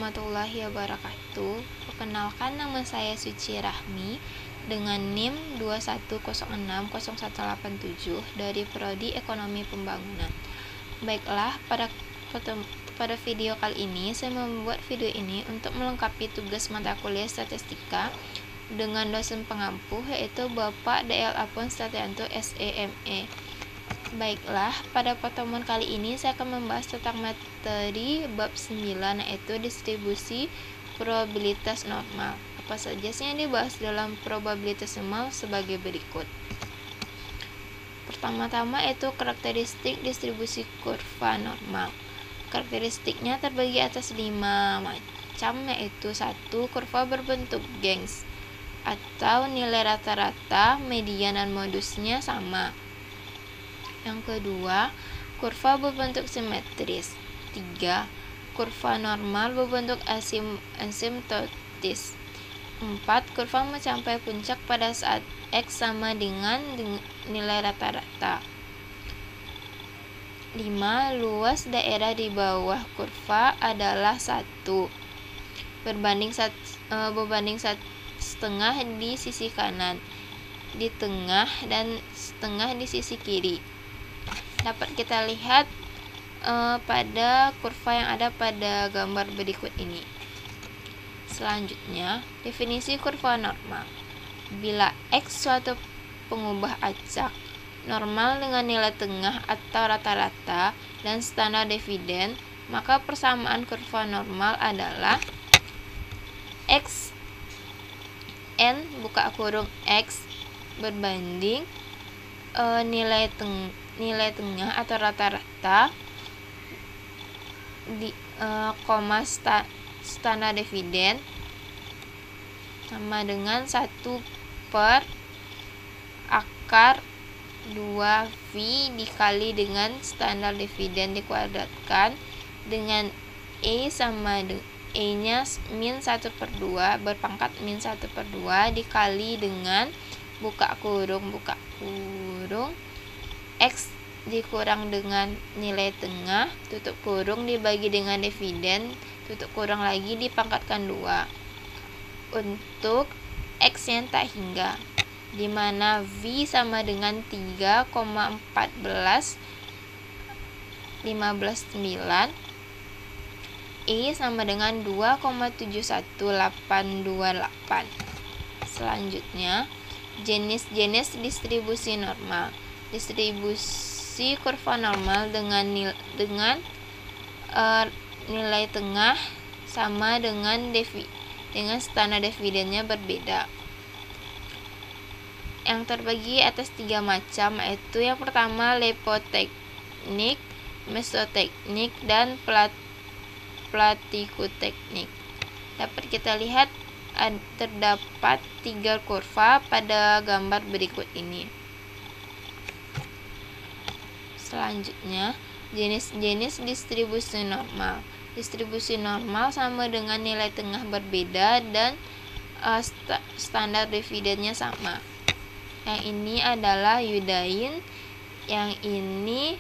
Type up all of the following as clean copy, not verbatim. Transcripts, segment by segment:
warahmatullahi wabarakatuh. Perkenalkan, nama saya Suci Rahmi dengan NIM 21060187 dari Prodi Ekonomi Pembangunan. Baiklah, pada video kali ini saya membuat video ini untuk melengkapi tugas mata kuliah statistika dengan dosen pengampu, yaitu Bapak DL Apun Statianto SEME. Baiklah, pada pertemuan kali ini saya akan membahas tentang materi bab 9, yaitu distribusi probabilitas normal. Apa saja sih yang dibahas dalam probabilitas normal sebagai berikut. Pertama-tama yaitu karakteristik distribusi kurva normal. Karakteristiknya terbagi atas 5 macam, yaitu 1. Kurva berbentuk gengs atau nilai rata-rata, median dan modusnya sama. Yang kedua, kurva berbentuk simetris. 3. Kurva normal berbentuk asimptotis. 4. Kurva mencapai puncak pada saat X sama dengan nilai rata-rata. 5. Luas daerah di bawah kurva adalah 1 berbanding 1,5 di sisi kanan, di tengah, dan setengah di sisi kiri. Dapat kita lihat pada kurva yang ada pada gambar berikut ini. Selanjutnya, definisi kurva normal. Bila X suatu pengubah acak normal dengan nilai tengah atau rata-rata dan standar dividen, maka persamaan kurva normal adalah X N buka kurung X berbanding nilai tengah atau rata-rata di standar dividen sama dengan 1 per akar 2V dikali dengan standar dividen dikuadratkan dengan E sama E nya min 1/2 berpangkat min 1/2 dikali dengan buka kurung X dikurang dengan nilai tengah, tutup kurung dibagi dengan dividen, tutup kurung lagi dipangkatkan 2 untuk X yang tak hingga, di mana V sama dengan 3,14159, E sama dengan 2,71828. Selanjutnya, jenis-jenis distribusi normal. Distribusi kurva normal dengan nilai tengah sama dengan standar dividennya berbeda. Yang terbagi atas 3 macam, yaitu yang pertama lepoteknik, mesoteknik, dan platikuteknik. Dapat kita lihat terdapat 3 kurva pada gambar berikut ini. Selanjutnya, jenis-jenis distribusi normal. Distribusi normal sama dengan nilai tengah berbeda dan standar dividennya sama. Yang ini adalah Eudain, yang ini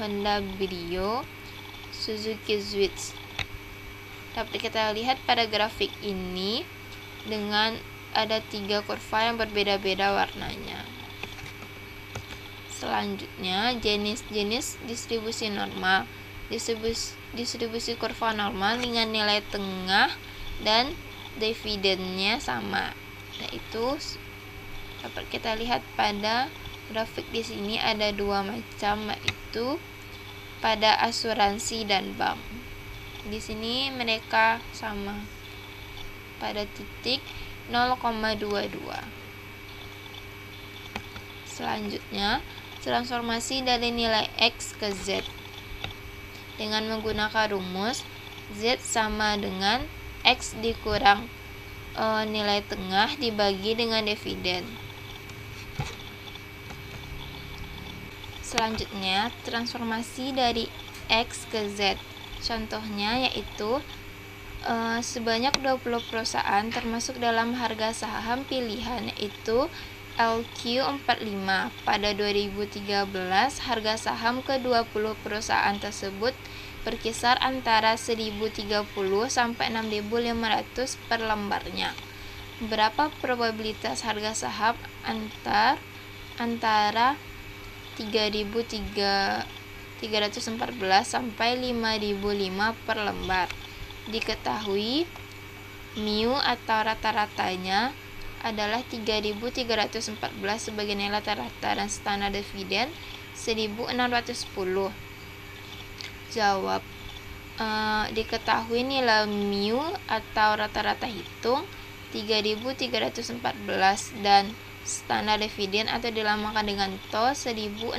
Honda Brio, Suzuki Swift. Dapat kita lihat pada grafik ini dengan ada 3 kurva yang berbeda-beda warnanya. Selanjutnya, jenis-jenis distribusi normal. Distribusi kurva normal dengan nilai tengah dan dividennya sama. Nah, itu dapat kita lihat pada grafik di sini ada 2 macam, yaitu pada asuransi dan bank. Di sini mereka sama pada titik 0,22. Selanjutnya, transformasi dari nilai X ke Z dengan menggunakan rumus Z sama dengan X dikurang nilai tengah dibagi dengan dividen. Selanjutnya, transformasi dari X ke Z. Contohnya yaitu sebanyak 20 perusahaan termasuk dalam harga saham pilihan, yaitu LQ45. Pada 2013, harga saham ke-20 perusahaan tersebut berkisar antara 1030 sampai 6500 per lembarnya. Berapa probabilitas harga saham antara 3.314 sampai 5.005 per lembar? Diketahui mu atau rata-ratanya adalah 3.314 sebagai nilai rata-rata dan standar dividen 1.610. Jawab. Diketahui nilai mu atau rata-rata hitung 3.314 dan standar dividen atau dilamakan dengan TO 1.610.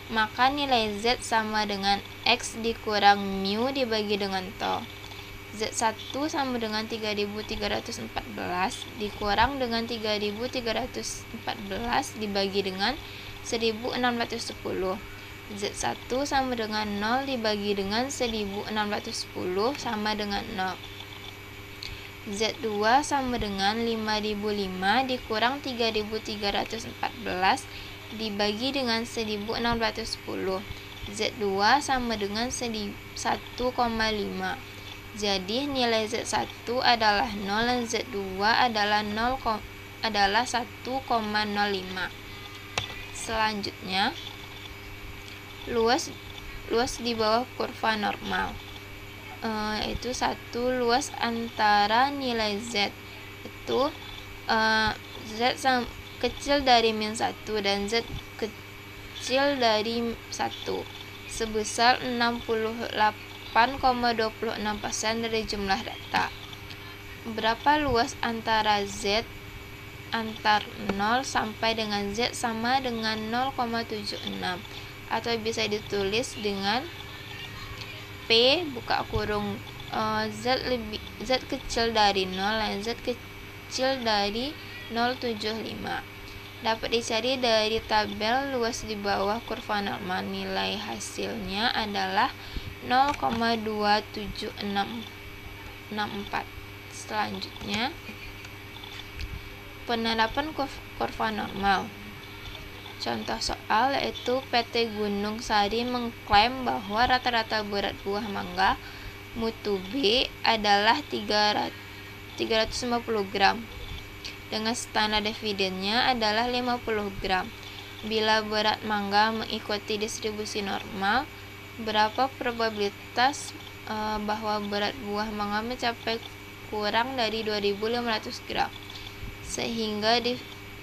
Maka nilai Z sama dengan X dikurang mu dibagi dengan TO. Z1 sama dengan 3.314 dikurang dengan 3.314 dibagi dengan 1.610. Z1 sama dengan 0 dibagi dengan 1.610 sama dengan 0. Z2 sama dengan 5.005 dikurang 3.314 dibagi dengan 1.610. Z2 sama dengan 1,5. Jadi nilai Z1 adalah 0 dan Z2 adalah 1,05. Selanjutnya, luas di bawah kurva normal, yaitu satu luas antara nilai Z itu Z kecil dari min 1 dan Z kecil dari 1 sebesar 68,26% dari jumlah data. Berapa luas antara Z antar 0 sampai dengan Z sama dengan 0,76, atau bisa ditulis dengan P buka kurung Z kecil dari 0 dan Z kecil dari 0,75. Dapat dicari dari tabel luas di bawah kurva normal. Nilai hasilnya adalah 0,27664. Selanjutnya, penerapan kurva normal. Contoh soal yaitu PT Gunung Sari mengklaim bahwa rata-rata berat buah mangga mutu B adalah 350 gram dengan standar dividennya adalah 50 gram. Bila berat mangga mengikuti distribusi normal, berapa probabilitas bahwa berat buah mangga mencapai kurang dari 2.500 gram sehingga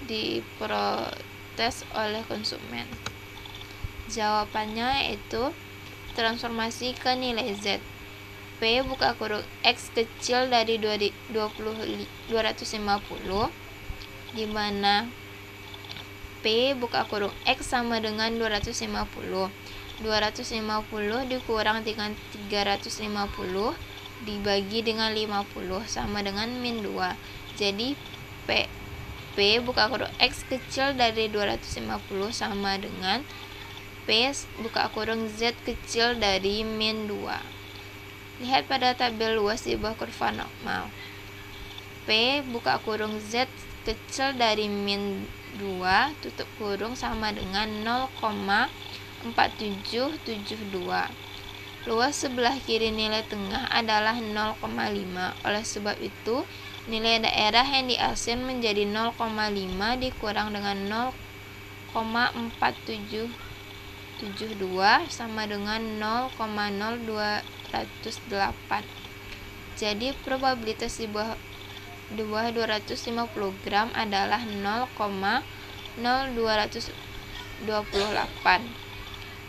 diprotes oleh konsumen? Jawabannya yaitu transformasi ke nilai Z. P buka kurung X kecil dari 250 di mana P buka kurung X sama dengan 250. 250 dikurang dengan 350 dibagi dengan 50 sama dengan min 2. Jadi P buka kurung X kecil dari 250 sama dengan P buka kurung Z kecil dari min 2. Lihat pada tabel luas di bawah kurva normal. P buka kurung Z kecil dari min 2 tutup kurung sama dengan 0,4772. Luas sebelah kiri nilai tengah adalah 0,5. Oleh sebab itu, nilai daerah yang diasin menjadi 0,5 dikurang dengan 0,4772 sama dengan 0,0208. Jadi probabilitas di bawah 250 gram adalah 0,0228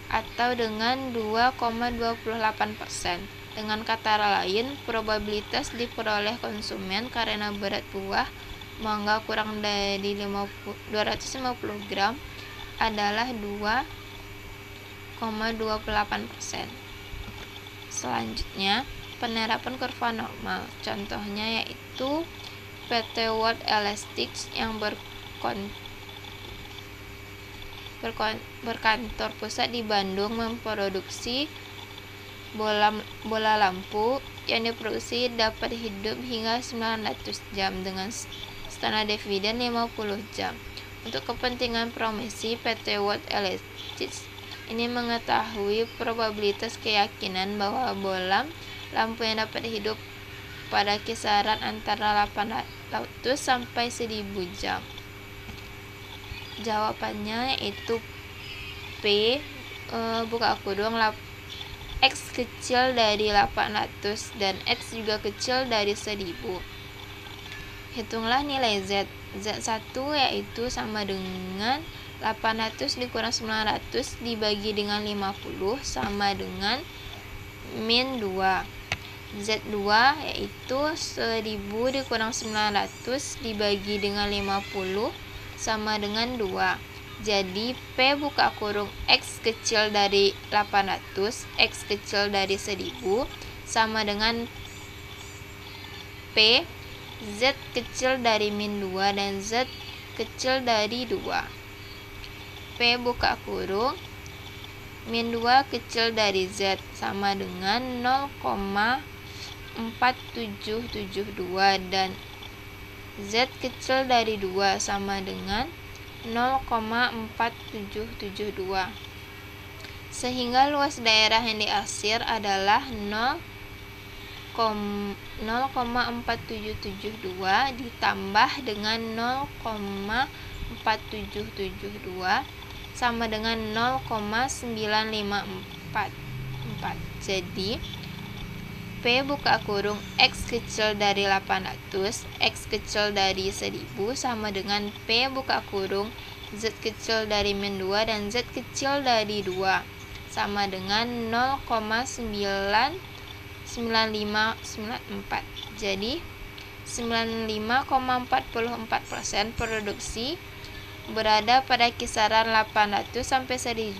atau dengan 2,28%. Dengan kata lain, probabilitas diperoleh konsumen karena berat buah mangga kurang dari 250 gram adalah 2,28%. Selanjutnya, penerapan kurva normal. Contohnya yaitu PT World Elastics yang berkantor pusat di Bandung memproduksi bola lampu yang diproduksi dapat hidup hingga 900 jam dengan standar dividen 50 jam. Untuk kepentingan promosi, PT World Elastics Ini mengetahui probabilitas keyakinan bahwa bola lampu yang dapat hidup pada kisaran antara 800 sampai 1000 jam. Jawabannya yaitu P buka kurung X kecil dari 800 dan X juga kecil dari 1000. Hitunglah nilai Z. Z1 yaitu sama dengan 800 dikurang 900 dibagi dengan 50 sama dengan min 2. Z2 yaitu 1000 dikurang 900 dibagi dengan 50 sama dengan 2. Jadi P buka kurung X kecil dari 800, X kecil dari 1000 sama dengan P Z kecil dari min 2 dan Z kecil dari 2. P buka kurung min 2 kecil dari Z sama dengan 0,4772 dan Z kecil dari 2 sama dengan 0,4772. Sehingga luas daerah yang diarsir adalah 0,4772 ditambah dengan 0,4772 sama dengan 0,9544. Jadi P buka kurung X kecil dari 800, X kecil dari 1000 sama dengan P buka kurung Z kecil dari min 2 dan Z kecil dari 2 sama dengan 0,9594. Jadi 95,44% produksi berada pada kisaran 800 sampai 1000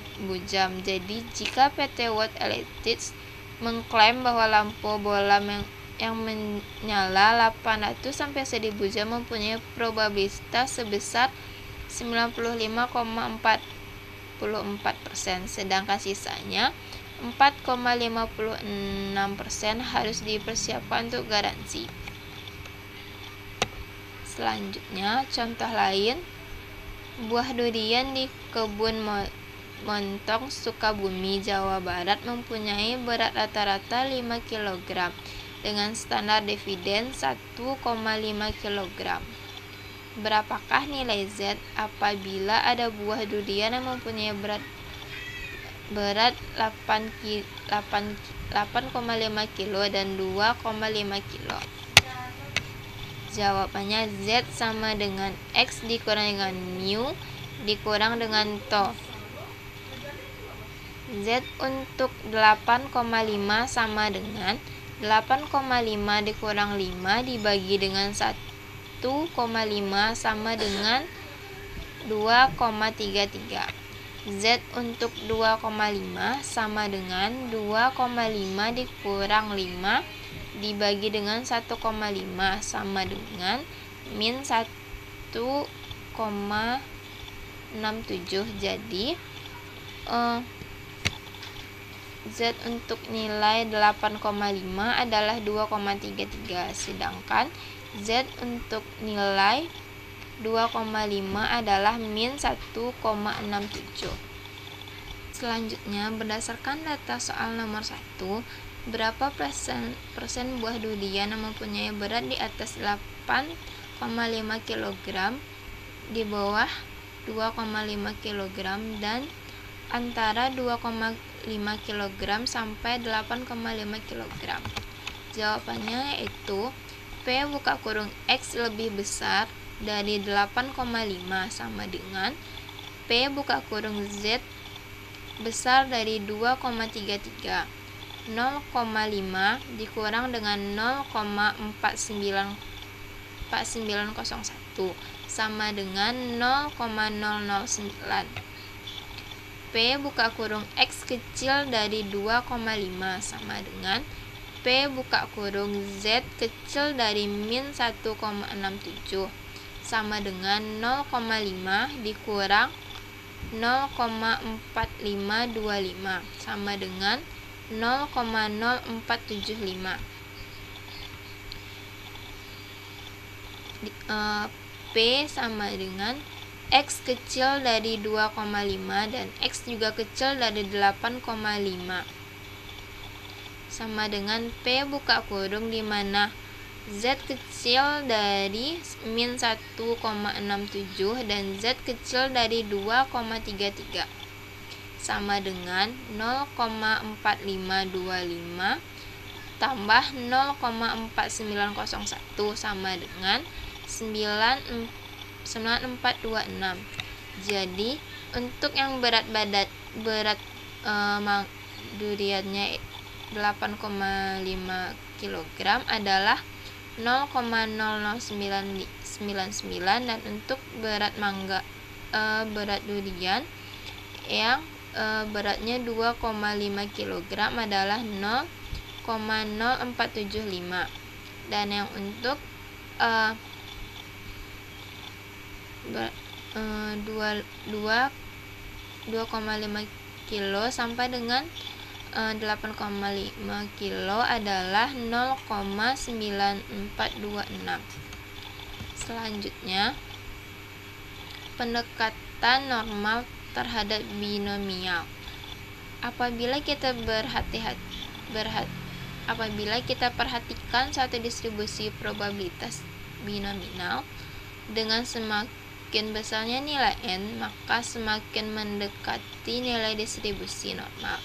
jam. Jadi jika PT World Electric mengklaim bahwa lampu bola yang menyala 800 sampai 1000 jam mempunyai probabilitas sebesar 95,44%, sedangkan sisanya 4,56% harus dipersiapkan untuk garansi. Selanjutnya, contoh lain. Buah durian di kebun Montong, Sukabumi, Jawa Barat mempunyai berat rata-rata 5 kg dengan standar dividen 1,5 kg. Berapakah nilai Z apabila ada buah durian yang mempunyai berat 8,5 kg dan 2,5 kg? Jawabannya Z sama dengan X dikurang dengan mu dikurang dengan to. Z untuk 8,5 sama dengan 8,5 dikurang 5 dibagi dengan 1,5 sama dengan 2,33. Z untuk 2,5 sama dengan 2,5 dikurang 5 dibagi dengan 1,5 sama dengan min 1,67. Jadi Z untuk nilai 8,5 adalah 2,33, sedangkan Z untuk nilai 2,5 adalah min 1,67. Selanjutnya, berdasarkan data soal nomor 1, berapa persen buah durian yang mempunyai berat di atas 8,5 kg, di bawah 2,5 kg, dan antara 2,5 kg sampai 8,5 kg? Jawabannya yaitu P buka kurung X lebih besar dari 8,5 sama dengan P buka kurung Z besar dari 2,33. 0,5 dikurang dengan 0,4901 sama dengan 0,009. P buka kurung X kecil dari 2,5 sama dengan P buka kurung Z kecil dari min 1,67 sama dengan 0,5 dikurang 0,4525 sama dengan 0,0475. P sama dengan X kecil dari 2,5 dan X juga kecil dari 8,5 sama dengan P buka kurung di mana Z kecil dari min 1,67 dan Z kecil dari 2,33 sama dengan 0,4525 tambah 0,4901 sama dengan 9426. Jadi untuk yang berat duriannya 8,5 kg adalah 0,0099 dan untuk berat durian yang beratnya 2,5 kg adalah 0,0475 dan yang untuk 2,5 kilo sampai dengan 8,5 kilo adalah 0,9426. Selanjutnya, pendekatan normal terhadap binomial. Apabila kita perhatikan suatu distribusi probabilitas binominal dengan semakin besarnya nilai n, maka semakin mendekati nilai distribusi normal.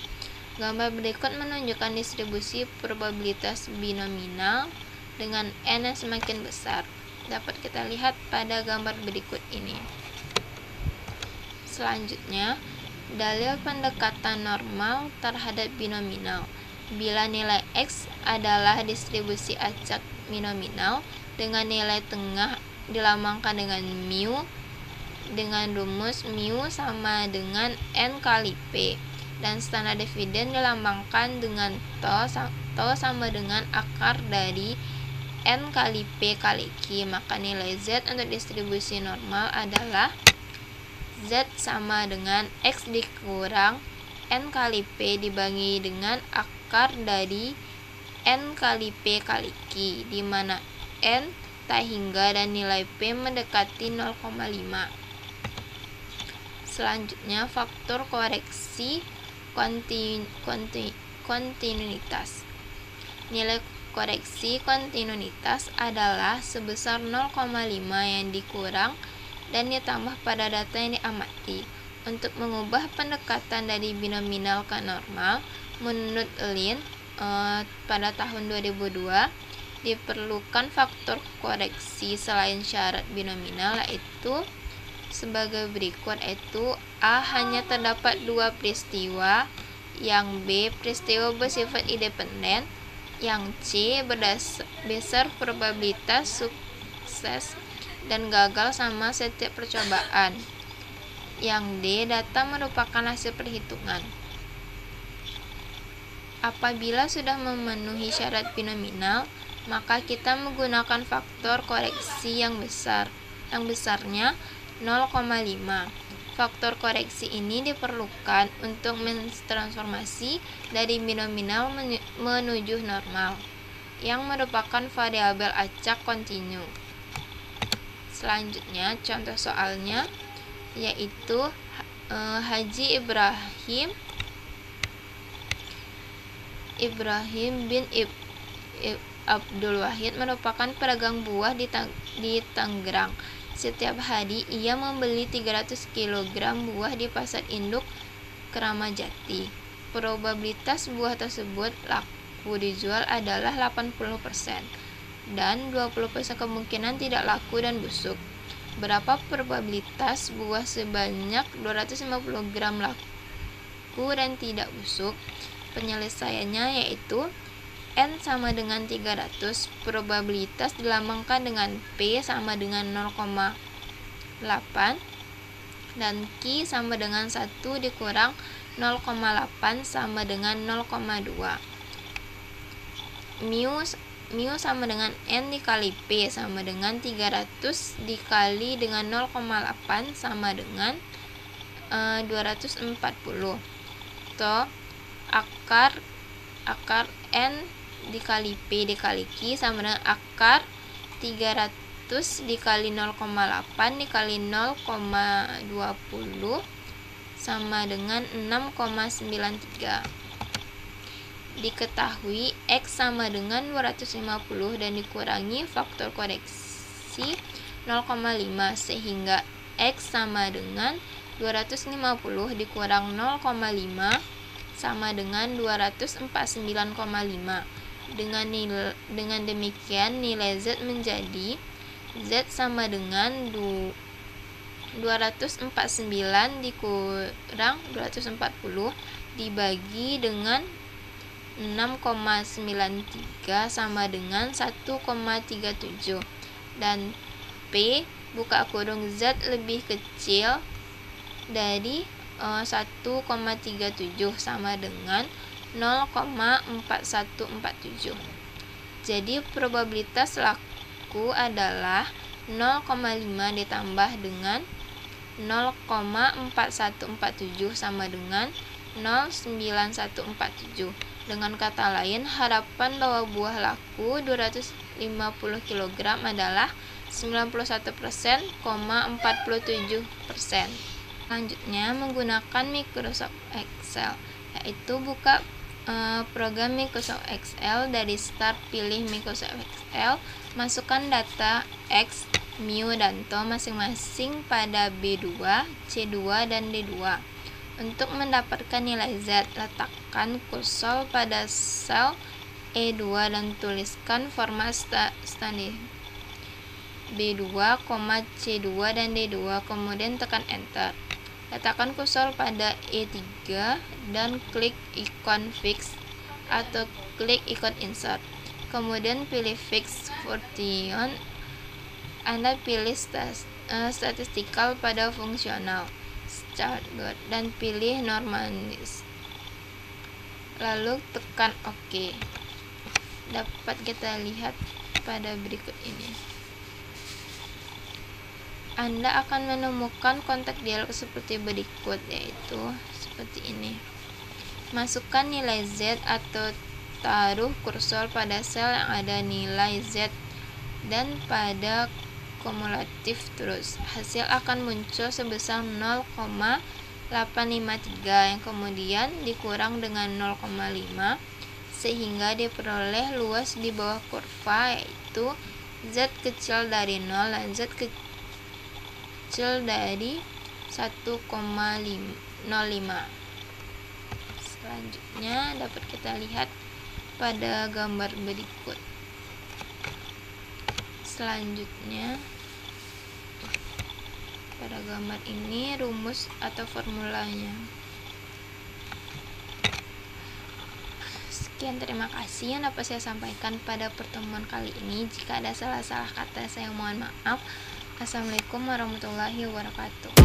Gambar berikut menunjukkan distribusi probabilitas binominal dengan n yang semakin besar. Dapat kita lihat pada gambar berikut ini. Selanjutnya, dalil pendekatan normal terhadap binominal. Bila nilai X adalah distribusi acak binominal dengan nilai tengah dilambangkan dengan mu dengan rumus mu sama dengan n kali p dan standar dividen dilambangkan dengan tau sama dengan akar dari n kali p kali q, maka nilai Z untuk distribusi normal adalah Z sama dengan X dikurang n kali p dibagi dengan akar dari n kali p kali q, di mana n tak hingga dan nilai p mendekati 0,5. Selanjutnya, faktor koreksi kontinuitas. Nilai koreksi kontinuitas adalah sebesar 0,5 yang dikurang dan ditambah pada data yang diamati. Untuk mengubah pendekatan dari binominal ke normal, menurut Lin pada tahun 2002 diperlukan faktor koreksi selain syarat binominal, yaitu sebagai berikut, yaitu A hanya terdapat 2 peristiwa, yang B peristiwa bersifat independen, yang C besar probabilitas sukses dan gagal sama setiap percobaan, yang D data merupakan hasil perhitungan. Apabila sudah memenuhi syarat binominal, maka kita menggunakan faktor koreksi yang besarnya 0,5. Faktor koreksi ini diperlukan untuk mentransformasi dari binominal menuju normal, yang merupakan variabel acak kontinu. Selanjutnya, contoh soalnya yaitu Haji Ibrahim bin Abdul Wahid merupakan pedagang buah di Tangerang. Setiap hari ia membeli 300 kg buah di pasar induk Keramajati. Probabilitas buah tersebut laku dijual adalah 80% dan 20% kemungkinan tidak laku dan busuk. Berapa probabilitas buah sebanyak 250 gram laku dan tidak busuk? Penyelesaiannya yaitu N sama dengan 300, probabilitas dilambangkan dengan P sama dengan 0,8 dan Q sama dengan 1 dikurang 0,8 sama dengan 0,2. Mu sama dengan N dikali P sama dengan 300 dikali dengan 0,8 sama dengan 240. Toh akar N dikali P dikali Q sama dengan akar 300 dikali 0,8 dikali 0,20 sama dengan 6,93. Diketahui X sama dengan 250 dan dikurangi faktor koreksi 0,5 sehingga X sama dengan 250 dikurang 0,5 sama dengan 249,5. Dengan demikian nilai Z menjadi Z sama dengan 249 dikurang 240 dibagi dengan 6,93 sama dengan 1,37 dan P buka kurung Z lebih kecil dari 1,37 sama dengan 0,4147. Jadi probabilitas laku adalah 0,5 ditambah dengan 0,4147 sama dengan 0,9147. Dengan kata lain, harapan bahwa buah laku 250 kg adalah 91,47%. Selanjutnya menggunakan Microsoft Excel, yaitu buka program Microsoft Excel. Dari start pilih Microsoft Excel, masukkan data X, mu, dan to masing-masing pada B2, C2, dan D2. Untuk mendapatkan nilai Z, letakkan kursor pada sel E2 dan tuliskan format standar B2, C2, dan D2, kemudian tekan Enter. Letakkan kursor pada E3 dan klik ikon Fix atau klik ikon Insert. Kemudian pilih Fix Function. Anda pilih Statistical pada fungsional Start dan pilih Normalize. Lalu tekan OK. Dapat kita lihat pada berikut ini. Anda akan menemukan kontak dialog seperti berikut, yaitu seperti ini. Masukkan nilai Z atau taruh kursor pada sel yang ada nilai Z dan pada kumulatif terus. Hasil akan muncul sebesar 0,853 yang kemudian dikurang dengan 0,5 sehingga diperoleh luas di bawah kurva, yaitu Z kecil dari 0 dan Z kecil dari 1,05. Selanjutnya dapat kita lihat pada gambar berikut. Selanjutnya pada gambar ini rumus atau formulanya. Sekian, terima kasih yang dapat saya sampaikan pada pertemuan kali ini. Jika ada salah-salah kata, saya mohon maaf. Assalamualaikum warahmatullahi wabarakatuh.